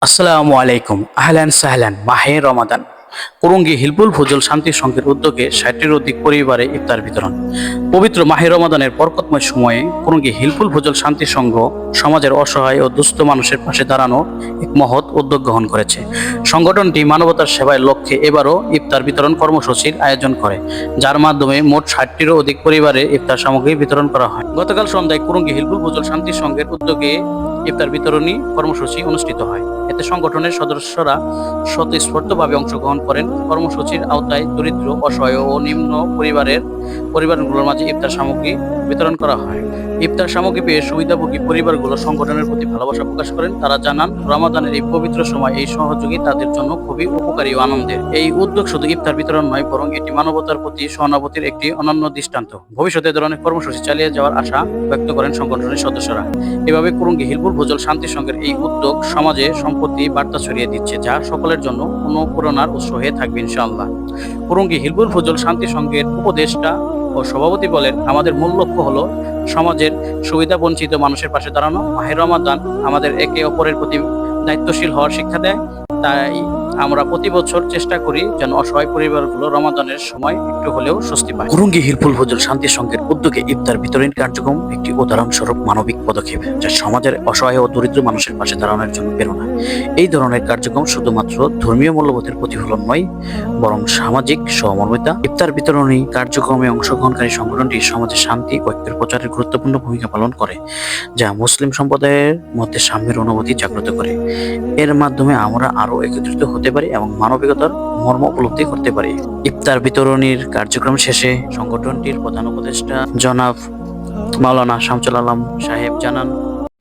আসসালামু আলাইকুম, আহলান সাহলান। মাহে রমাদান। কুরুঙ্গি হিলপুল ফজল শান্তি সংঘের উদ্যোগে ৬০-টির অধিক পরিবারে ইফতার বিতরণ। পবিত্র মাহে রমাদানের বরকতময় সময়ে কুরুঙ্গি হিলপুল ফজল শান্তি সংঘ সমাজের অসহায় ও দুস্থ মানুষের পাশে দাঁড়ানো এক মহৎ উদ্যোগ গ্রহণ করেছে। সংগঠনটি মানবতার সেবায় লক্ষ্যে এবারও ইফতার বিতরণ কর্মসূচির আয়োজন করে, যার মাধ্যমে মোট ৬০-টিরও অধিক পরিবারে ইফতার সামগ্রী বিতরণ করা হয়। গতকাল সন্ধ্যায় কুরুঙ্গি হিলপুল ফজল শান্তি সংঘের উদ্যোগে ইফতার বিতরণী কর্মসূচি অনুষ্ঠিত হয়। এতে সংগঠনের সদস্যরা স্বতঃস্ফূর্তভাবে অংশগ্রহণ করেন। কর্মসূচির আওতায় দরিদ্র, অসহায় ও নিম্ন পরিবারগুলোর মাঝে ইফতার সামগ্রী বিতরণ করা হয়। ইফতার সামগ্রী পেয়ে সুবিধাভোগী পরিবারগুলো সংগঠনের প্রতি ভালোবাসা প্রকাশ করেন। তারা জানান, রমাদানের এই পবিত্র সময় এই সহযোগী তাদের জন্য খুবই উপকারী ও আনন্দের। এই উদ্যোগ শুধু ইফতার বিতরণ নয়, বরং এটি মানবতার প্রতি সহানুভূতির একটি অনন্য দৃষ্টান্ত। ভবিষ্যতে এ ধরনের কর্মসূচি চালিয়ে যাওয়ার আশা ব্যক্ত করেন সংগঠনের সদস্যরা। এভাবে কুরুঙ্গি হিলপুল ফজল শান্তি সংঘের এই উদ্যোগ সমাজে সম্পত্তি বার্তা ছড়িয়ে দিচ্ছে, যা সকলের জন্য অনুপ্রেরণার উৎস হয়ে থাকবে ইনশাআল্লাহ। কুরুঙ্গি হিলপুল ফজল শান্তি সংঘের উপদেষ্টা ও সভাপতি বলেন, আমাদের মূল লক্ষ্য হলো সমাজের সুবিধা বঞ্চিত মানুষের পাশে দাঁড়ানো। মাহে রমাদান আমাদের একে অপরের প্রতি দায়িত্বশীল হওয়ার শিক্ষা দেয়। তাই আমরা প্রতি বছর চেষ্টা করি যেন অসহায় পরিবারগুলো রমাদানের সময় একটু হলেও স্বস্তি পায়। কুরুঙ্গি হিলপুল ফজল শান্তি সংঘের উদ্যোগে ইফতার বিতরণ কার্যক্রম একটি উদাহরণস্বরূপ মানবিক পদক্ষেপ, যা সমাজের অসহায় ও দরিদ্র মানুষের পাশে দাঁড়ানোর জন্য প্রেরণা। এই ধরনের কার্যক্রম শুধুমাত্র ধর্মীয় মূল্যবোধের প্রতিফলন নয়, বরং সামাজিক সহমর্মিতা। ইফতার বিতরণী কার্যক্রমে অংশগ্রহণকারী সংগঠনটি সমাজে শান্তি ও ঐক্যের প্রচারে গুরুত্বপূর্ণ ভূমিকা পালন করে, যা মুসলিম সম্প্রদায়ের মধ্যে সাম্যের অনুভূতি জাগ্রত করে। এর মাধ্যমে আমরা আরো একত্রিত হতে পারি এবং মানবিকতার মর্ম উপলব্ধি করতে পারি। ইফতার বিতরণীর কার্যক্রম শেষে সংগঠনটির প্রধান উপদেষ্টা জনাব মাওলানা শামসুল আলম সাহেব জানান,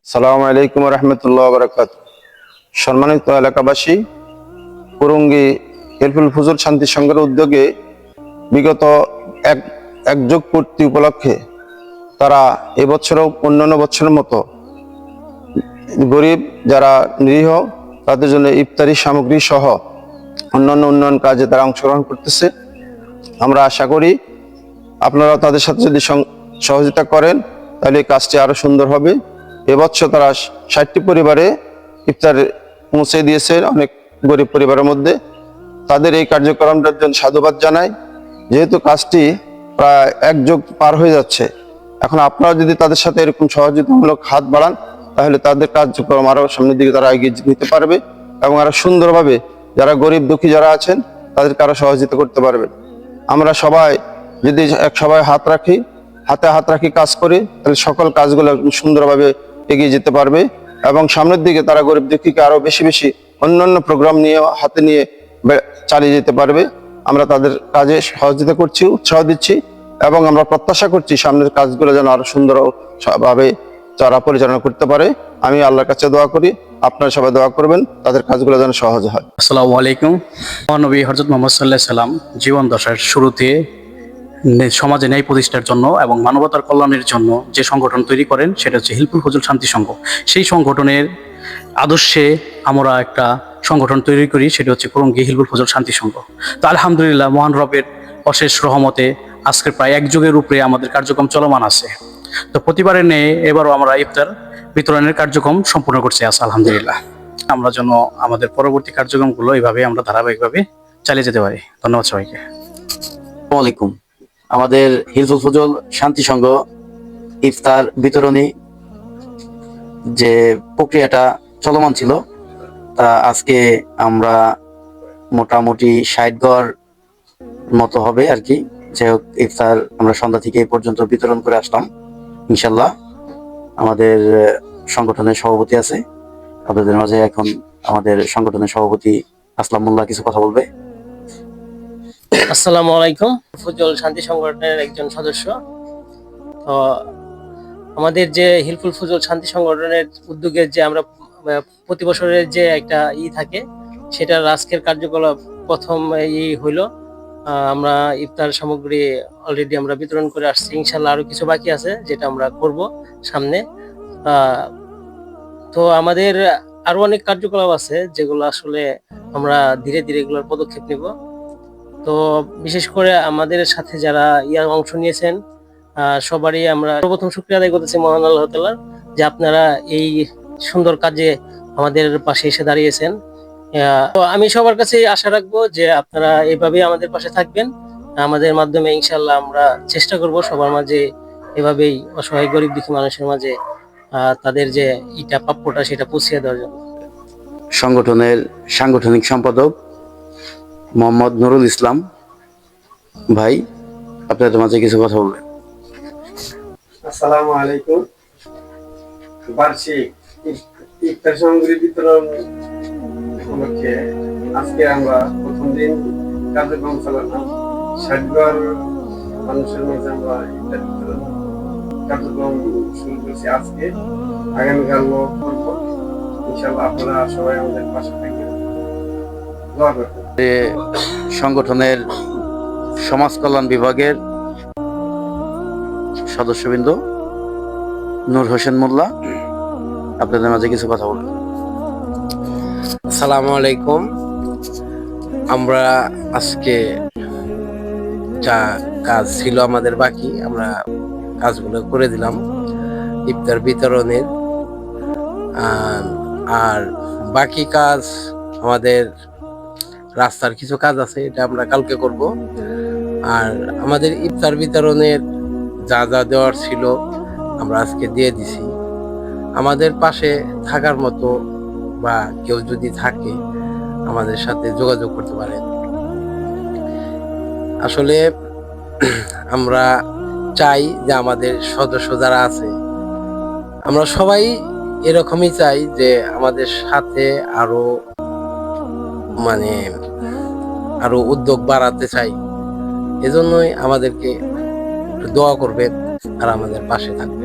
আসসালামু আলাইকুম রহমতুল্লাহ বারাকাত। সম্মানিত এলাকাবাসী, কুরুঙ্গি হিলপুল ফজল শান্তি সংঘের উদ্যোগে বিগত এক যুগ পূর্তি উপলক্ষে তারা এবছরও অন্যান্য বছরের মতো গরিব যারা নিরীহ তাদের জন্য ইফতারি সামগ্রী সহ অন্যান্য উন্নয়ন কাজে তারা অংশগ্রহণ করতেছে। আমরা আশা করি আপনারা তাদের সাথে যদি সহযোগিতা করেন তাহলে এই কাজটি আরো সুন্দর হবে। এবছর তারা ৬০টি পরিবারে ইফতার পৌঁছে দিয়েছে, অনেক গরিব পরিবারের মধ্যে। তাদের এই কার্যক্রমটার জন্য সাধুবাদ জানাই। যেহেতু কাজটি প্রায় এক যুগ পার হয়ে যাচ্ছে, এখন আপনারা যদি তাদের সাথে এরকম সহযোগিতামূলক হাত বাড়ান তাহলে তাদের কার্যক্রম আরো সামনের দিকে তারা এগিয়ে নিতে পারবে এবং আরো সুন্দরভাবে যারা গরিব দুঃখী যারা আছেন তাদেরকে আরো সহযোগিতা করতে পারবেন। আমরা সবাই যদি সবাই হাতে হাত রাখি কাজ করি, তাহলে সকল কাজগুলো সুন্দরভাবে এগিয়ে যেতে পারবে এবং সামনের দিকে তারা গরিব দুঃখীকে আরো বেশি বেশি অন্যান্য প্রোগ্রাম নিয়ে হাতে নিয়ে চালিয়ে যেতে পারবে। আমরা তাদের কাজে সহযোগিতা করছি, উৎসাহ দিচ্ছি এবং আমরা প্রত্যাশা করছি সামনের কাজগুলো যেন আরো সুন্দরভাবে তারা পরিচালনা করতে পারে। আমি আল্লাহর কাছে দোয়া করি, আপনারা সবাই দোয়া করবেন তাদের কাজগুলো যেন সহজ হয়। আসসালামু আলাইকুম। মহানবী হযরত মুহাম্মদ সাল্লাল্লাহু আলাইহি সাল্লাম জীবন দশার শুরুতে সমাজে ন্যায় প্রতিষ্ঠার জন্য এবং মানবতার কল্যাণের জন্য যে সংগঠন তৈরি করেন সেটা হচ্ছে হিলপুল ফজল শান্তি সংঘ। সেই সংগঠনের আদর্শে আমরা একটা সংগঠন তৈরি করি, সেটা হচ্ছে কুরুঙ্গি হিলপুল ফজল শান্তি সংঘ। তো আলহামদুলিল্লাহ, মহান রবের অশেষ রহমতে আজকের প্রায় এক যুগের উপরে আমাদের কার্যক্রম চলমান আছে। তো প্রতিবারের নেই এবারও আমরা ইফতার বিতরণের কার্যক্রম সম্পূর্ণ করছি আজ আলহামদুলিল্লাহ। আমরা যেন আমাদের পরবর্তী কার্যক্রমগুলো এইভাবে আমরা ধারাবাহিকভাবে চালিয়ে যেতে পারি। ধন্যবাদ সবাইকে। আসসালামু আলাইকুম। আমাদের হিলপুল ফজল শান্তি সংঘ ইফতার বিতরণী যে প্রক্রিয়াটা চলমান ছিল, তা আজকে আমরা মোটামুটি ৬০ ঘর মতো হবে আর কি। যাই হোক, ইফতার আমরা সন্ধ্যা থেকে এই পর্যন্ত বিতরণ করে আসলাম। ইনশাল্লাহ আমাদের সংগঠনের সভাপতি আছে, আপনাদের মাঝে এখন আমাদের সংগঠনের সভাপতি আসলাম মোল্লা কিছু কথা বলবে। আসসালামু আলাইকুম। ফজল শান্তি সংগঠনের একজন সদস্য। তো আমাদের যে হিলফুল ফজল শান্তি সংগঠনের উদ্যোগে যে আমরা প্রতি বছরের যে একটা থাকে, সেটার আজকের কার্যকলাপ প্রথম হইলো। আমরা ইফতার সামগ্রী অলরেডি আমরা বিতরণ করে আসছি। ইনশাল্লাহ আরো কিছু বাকি আছে যেটা আমরা করব সামনে। তো আমাদের আরো অনেক কার্যকলাপ আছে যেগুলো আসলে আমরা ধীরে ধীরে এগুলোর পদক্ষেপ নিব। তো বিশেষ করে আমাদের সাথে যারা অংশ নিয়েছেন সবারই আমরা প্রথম শুকরিয়া আদায় করতেছি মহান আল্লাহ তাআলার, যে আপনারা এই সুন্দর কাজে আমাদের পাশে এসে দাঁড়িয়েছেন। তো আমি সবার কাছে আশা রাখবো যে আপনারা এভাবেই আমাদের পাশে থাকবেন। আমাদের মাধ্যমে ইনশাল্লাহ আমরা চেষ্টা করব সবার মাঝে এভাবেই অসহায় গরিব দুঃখী মানুষের মাঝে তাদের যে ইটা প্রাপ্যটা সেটা পৌঁছে দেওয়ার জন্য। সংগঠনের সাংগঠনিক সম্পাদক মোহাম্মদ নুরুল ইসলাম ভাই, আপনাদের মাঝে কিছু কথা বলবেন। আসসালামু আলাইকুম। বার্ষিক ইফতার সামগ্রী বিতরণ উপলক্ষে আজকে আমরা প্রথম দিন কার্যক্রম চালালাম। 60 ঘর মানুষের মাঝে আমরা ইফতার বিতরণ কার্যক্রম শুরু করছি আজকে। আগামীকাল করব ইনশাআল্লাহ। আপনারা সবাই আমাদের পাশে থাকবেন, দোয়া করবেন। সংগঠনের সমাজ কল্যাণ বিভাগের সদস্যবৃন্দ নূর হোসেন মোল্লা, আপনাদের মাঝে কিছু কথা বলবেন। আসসালামু আলাইকুম। আমরা আজকে যা কাজ ছিল আমাদের বাকি, আমরা কাজগুলো করে দিলাম ইফতার বিতরণের। আর বাকি কাজ আমাদের রাস্তার কিছু কাজ আছে, এটা আমরা কালকে করব। আর আমাদের ইফতার বিতরণের যা যা দেওয়ার ছিল আমরা আজকে দিয়ে দিছি। আমাদের পাশে থাকার মতো বা কেউ যদি থাকে আমাদের সাথে যোগাযোগ করতে পারেন। আসলে আমরা চাই যে আমাদের সদস্য যারা আছে আমরা সবাই এরকমই চাই যে আমাদের সাথে আরো উদ্যোগ বাড়াতে চাই। এজন্যই আমাদেরকে একটু দোয়া করবেন আর আমাদের পাশে থাকবেন।